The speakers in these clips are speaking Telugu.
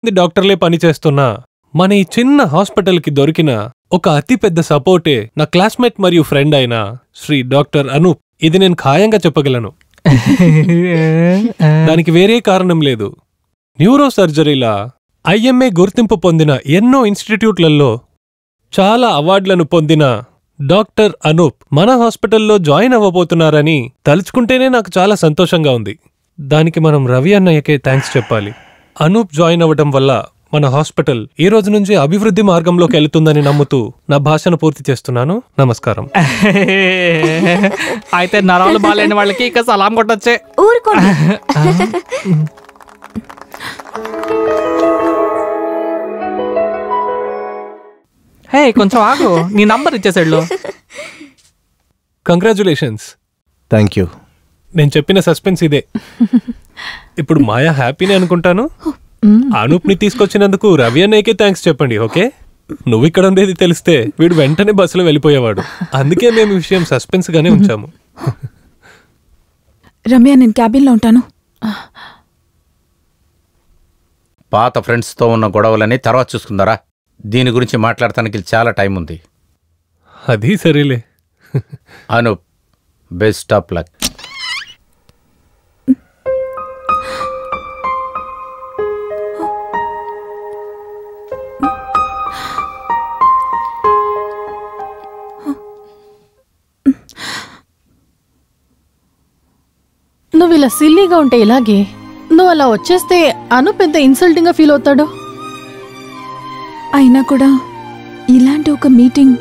డాక్టర్లే పనిచేస్తున్నా మన ఈ చిన్న హాస్పిటల్కి దొరికిన ఒక అతిపెద్ద సపోర్టే నా క్లాస్మేట్ మరియు ఫ్రెండ్ అయిన శ్రీ డాక్టర్ అనూప్. ఇది నేను ఖాయంగా చెప్పగలను. దానికి వేరే కారణం లేదు. న్యూరో సర్జరీలా IMA గుర్తింపు పొందిన ఎన్నో ఇన్స్టిట్యూట్లలో చాలా అవార్డులను పొందిన డాక్టర్ అనూప్ మన హాస్పిటల్లో జాయిన్ అవ్వబోతున్నారని తలుచుకుంటేనే నాకు చాలా సంతోషంగా ఉంది. దానికి మనం రవి అన్నయ్యకే థ్యాంక్స్ చెప్పాలి. అనూప్ జాయిన్ అవ్వడం వల్ల మన హాస్పిటల్ ఈ రోజు నుంచి అభివృద్ధి మార్గంలోకి వెళుతుందని నమ్ముతూ నా భాషను పూర్తి చేస్తున్నాను. నమస్కారం. అయితే నరాలు బాలేని వాళ్ళకి ఇక సలాం కొట్టొచ్చే. ఊరుకోండి. హే కొంచెం ఆగు, నీ నంబర్ ఇచ్చేసాడు. కంగ్రాచులేషన్స్. Thank you. నేను చెప్పిన సస్పెన్స్ ఇదే. ఇప్పుడు మాయా హ్యాపీనే అనుకుంటాను. అనూప్ని తీసుకొచ్చినందుకు రవి అన్నయ్యకే థ్యాంక్స్ చెప్పండి. ఓకే, నువ్వు ఇక్కడ ఉండేది తెలిస్తే వీడు వెంటనే బస్సులో వెళ్ళిపోయేవాడు. అందుకే మేము ఈ విషయం సస్పెన్స్ గానే ఉంచాము. రమ్య, నేను క్యాబిన్లో ఉంటాను. పాత ఫ్రెండ్స్తో ఉన్న గొడవలని తర్వాత చూసుకుందారా? దీని గురించి మాట్లాడటానికి చాలా టైం ఉంది. అది సరేలే. Anoop, best of luck. నువ్వు ఇలా సిల్లీగా ఉంటే ఇలాగే. నువ్వు అలా వచ్చేస్తే అను పెద్ద ఇన్సల్టింగ్ గా ఫీల్ అవుతాడు. అయినా కూడా ఇలాంటి ఒక మీటింగ్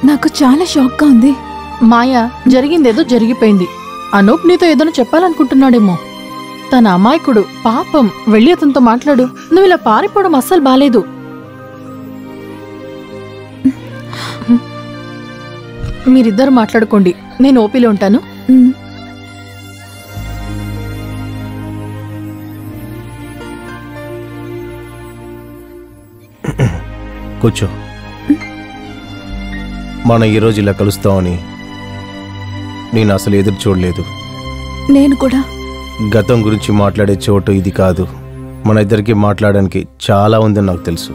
నాకు చాలా షాక్గా ఉంది. మాయా, జరిగిందేదో జరిగిపోయింది. అనూప్ నీతో ఏదైనా చెప్పాలనుకుంటున్నాడేమో. తన అమాయకుడు, పాపం. వెళ్ళి అతనితో మాట్లాడు. నువ్వు ఇలా పారిపోవడం అస్సలు బాలేదు. మీరిద్దరు మాట్లాడుకోండి, నేను ఓపీలో ఉంటాను. కూర్చో. మనం ఈరోజు ఇలా కలుస్తామని నేను అసలు ఎదురు చూడలేదు. నేను కూడా. గతం గురించి మాట్లాడే చోటు ఇది కాదు. మన ఇద్దరికి మాట్లాడడానికి చాలా ఉందని నాకు తెలుసు.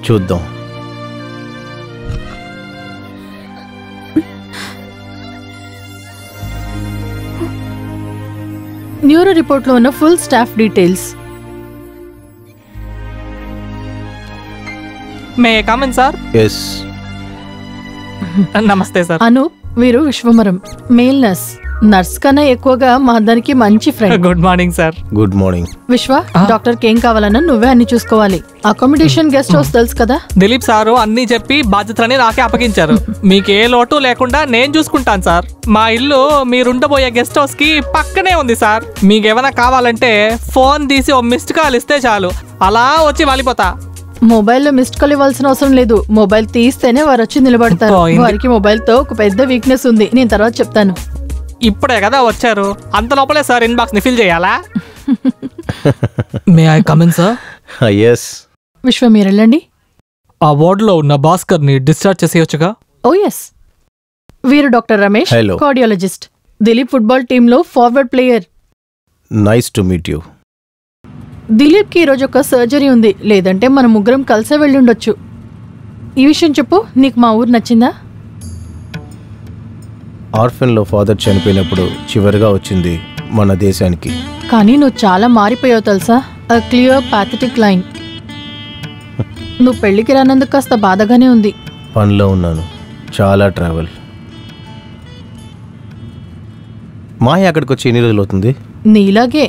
చూద్దాం. న్యూరో రిపోర్ట్లో ఉన్న ఫుల్ స్టాఫ్ డీటెయిల్స్. మే కామెంట్ సార్? ఎస్. నమస్తే సార్. అనూప్, వీరు విశ్వమరం, మేల్ నర్స్. నర్స్ కన్నా ఎక్కువగా మా అందరికి మంచి friend. Good morning sir. Good morning. విశ్వ, డాక్టర్కి ఏం కావాలన్నా నువ్వే అన్ని చూసుకోవాలి. అకామిడేషన్, గెస్ట్ హౌస్ తెలుసు కదా. దిలీప్ సారు అన్ని చెప్పి బాధ్యతలని నాకే అప్పగించారు. మీకే లోటు లేకుండా నేను చూసుకుంటాను సార్. మా ఇల్లు మీరుండబోయే గెస్ట్ హౌస్ కి పక్కనే ఉంది సార్. మీకేమైనా కావాలంటే ఫోన్ తీసి ఓ మిస్డ్ కాల్ ఇస్తే చాలు, అలా వచ్చి వాలిపోతా. మొబైల్లో మిస్డ్ కాల్ ఇవ్వాల్సిన అవసరం లేదు. మొబైల్ తీస్తేనే వారు వచ్చి నిలబడతారు. వారికి మొబైల్ తో ఒక పెద్ద వీక్నెస్ ఉంది, నేను తర్వాత చెప్తాను. ఇప్పుడే కదా వచ్చారు, అంత లోపలే సార్ ఇన్బాక్స్ ని ఫిల్ చేయాలా? May I come in sir? Yes. Vishwa, మీరు వెళ్ళండి. ఆ వార్డులో ఉన్న భాస్కర్ ని డిశ్చార్జ్ చేసేయొచ్చుగా? Oh yes. వీరు doctor Ramesh, Hello. Cardiologist. Dileep football టీంలో forward player. Nice to meet you. Dileep కి ఈరోజు ఒక సర్జరీ ఉంది, లేదంటే మన ముగ్గురం కలిసే వెళ్ళుండొచ్చు. ఈ విషయం చెప్పు, నీకు మా ఊరు నచ్చిందా? ఆర్ఫెన్లో ఫాదర్ చనిపోయినప్పుడు చివరిగా వచ్చింది మన దేశానికి. కానీ నువ్వు చాలా మారిపోయావు తెలుసా. అ క్లియర్ పాథటిక్ లైన్. నువ్వు పెళ్లికి రానందుకు కాస్త బాధగానే ఉంది. పనిలో ఉన్నాను, చాలా ట్రావెల్. మాయ అక్కడికి వచ్చి ఎన్ని రోజులు అవుతుంది? నీలాగే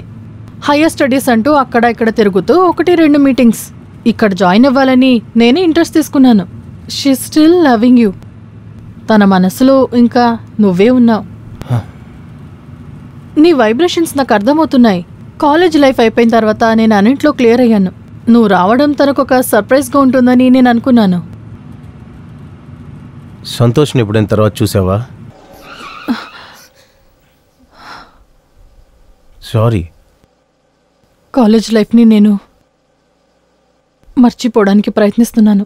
హైయర్ స్టడీస్ అంటూ అక్కడ ఇక్కడ తిరుగుతూ 1-2 మీటింగ్స్. ఇక్కడ జాయిన్ అవ్వాలని నేనే ఇంట్రెస్ట్ తీసుకున్నాను. She still loving you. తన మనసులో ఇంకా నువ్వే ఉన్నావు. నీ వైబ్రేషన్స్ నాకు అర్థమవుతున్నాయి. కాలేజ్ లైఫ్ అయిపోయిన తర్వాత నేను అన్నింట్లో క్లియర్ అయ్యాను. నువ్వు రావడం తనకొక సర్ప్రైజ్గా ఉంటుందని నేను అనుకున్నాను. సంతోష్ని ఎప్పుడైనా తర్వాత చూసావా? సారీ. కాలేజ్ లైఫ్ని నేను మర్చిపోవడానికి ప్రయత్నిస్తున్నాను.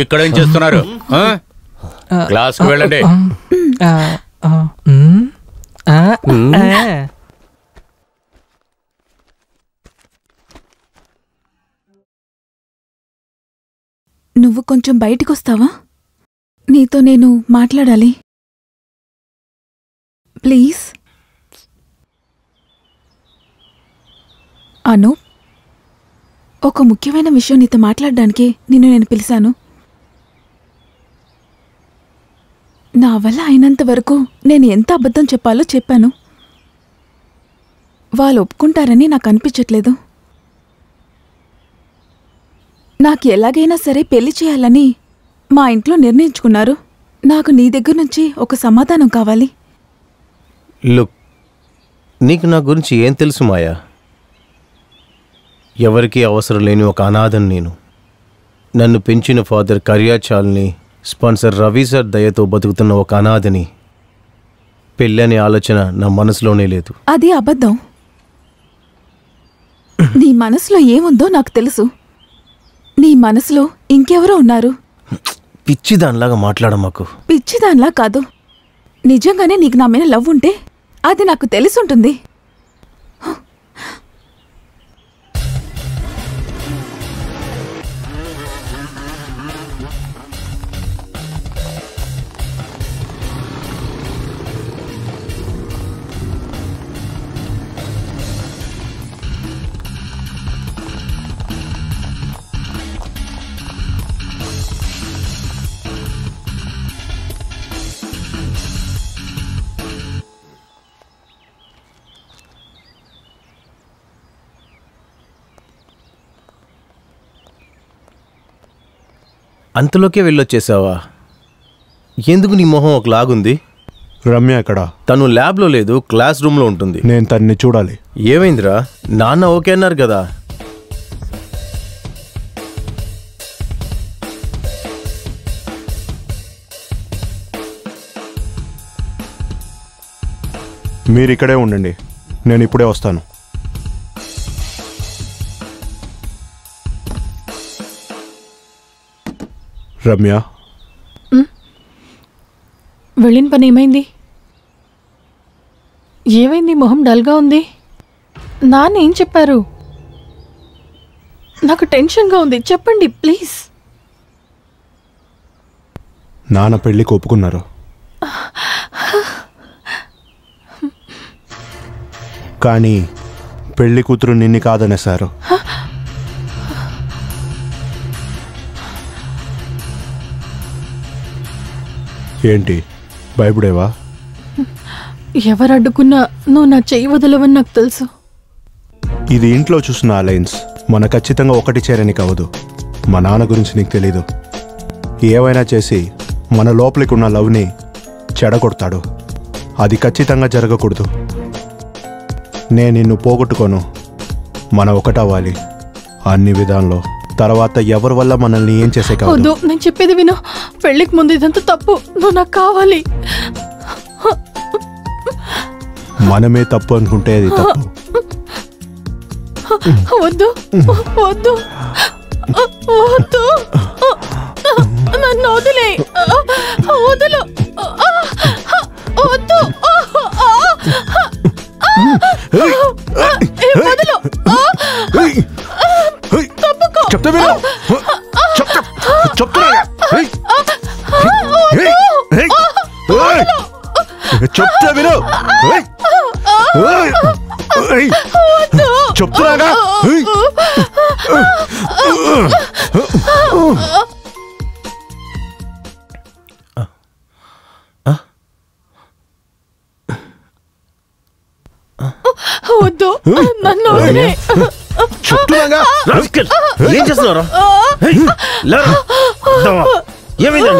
ఇక్కడ ఏం చేస్తున్నారు? క్లాస్కి వెళ్ళండి. నువ్వు కొంచెం బయటికొస్తావా? నీతో నేను మాట్లాడాలి. ప్లీజ్. అను, ఒక ముఖ్యమైన విషయం నీతో మాట్లాడడానికే నిన్ను నేను పిలిచాను. నా వల్ల అయినంత వరకు నేను ఎంత అబద్ధం చెప్పాలో చెప్పాను. వాళ్ళు ఒప్పుకుంటారని నాకు అనిపించట్లేదు. నాకు ఎలాగైనా సరే పెళ్లి చేయాలని మా ఇంట్లో నిర్ణయించుకున్నారు. నాకు నీ దగ్గర నుంచి ఒక సమాధానం కావాలి. లుక్, నీకు నా గురించి ఏం తెలుసు మాయా? ఎవరికీ అవసరం లేని ఒక అనాథను నేను. నన్ను పెంచిన ఫాదర్ కర్యాచాల్ని, స్పాన్సర్ రవి సార్ దయతో బతుకుతున్న ఒక అనాథని. పెళ్ళి అనే ఆలోచన నా మనసులోనే లేదు. అది అబద్ధం. నీ మనసులో ఏముందో నాకు తెలుసు. నీ మనసులో ఇంకెవరో ఉన్నారు. పిచ్చిదానిలాగా మాట్లాడమాకు. పిచ్చిదాన్లా కాదు. నిజంగానే నీకు నా మీద లవ్ ఉంటే అది నాకు తెలిసుంటుంది. అంతలోకే వెళ్ళొచ్చేసావా? ఎందుకు నీ మొహం ఒకలాగుంది? రమ్య ఎక్కడ? తను ల్యాబ్లో లేదు, క్లాస్ రూమ్లో ఉంటుంది. నేను తన్ని చూడాలి. ఏమైందిరా? నాన్న ఓకే అన్నారు కదా. మీరు ఇక్కడే ఉండండి, నేను ఇప్పుడే వస్తాను. రమ్య, వెళ్ళిన పని ఏమైంది? ఏమైంది? మొహం డల్గా ఉంది. నాన్న ఏం చెప్పారు? నాకు టెన్షన్గా ఉంది, చెప్పండి ప్లీజ్. నాన్న పెళ్ళికి ఒప్పుకున్నారు. కానీ పెళ్లి కూతురు నిన్ను కాదనేశారు. ఏంటి భయపడేవా? ఎవరు అడ్డుకున్నా నువ్వు నా చెయ్యి వదలవని నాకు తెలుసు. ఇది ఇంట్లో చూసిన అలయన్స్. మన ఖచ్చితంగా ఒకటి చేరని కావదు. మా నాన్న గురించి నీకు తెలీదు. ఏవైనా చేసి మన లోపలికి ఉన్న లవ్ని చెడగొడతాడు. అది ఖచ్చితంగా జరగకూడదు. నేను నిన్ను పోగొట్టుకోను. మన ఒకటవ్వాలి అన్ని విధాల్లో. తర్వాత ఎవరి వల్ల మనల్ని ఏం చేసే కాదు. వద్దు, నేను చెప్పేది విను. పెళ్లికి ముందు ఇదంతా తప్పు. నువ్వు నాకు కావాలి. మనమే తప్పు అనుకుంటే అది తప్పు. వద్దు వద్దు వద్దు, నన్ను వదిలే. వదులు. వద్దు. వదులు. తప్పుకో. చెప్తా విను. చెప్తా విను. చెప్తున్నాగా. వద్దు, నన్ను వదిలే. చెప్తున్నాగా. ఏం చేస్తున్నారా? ఏమైందా?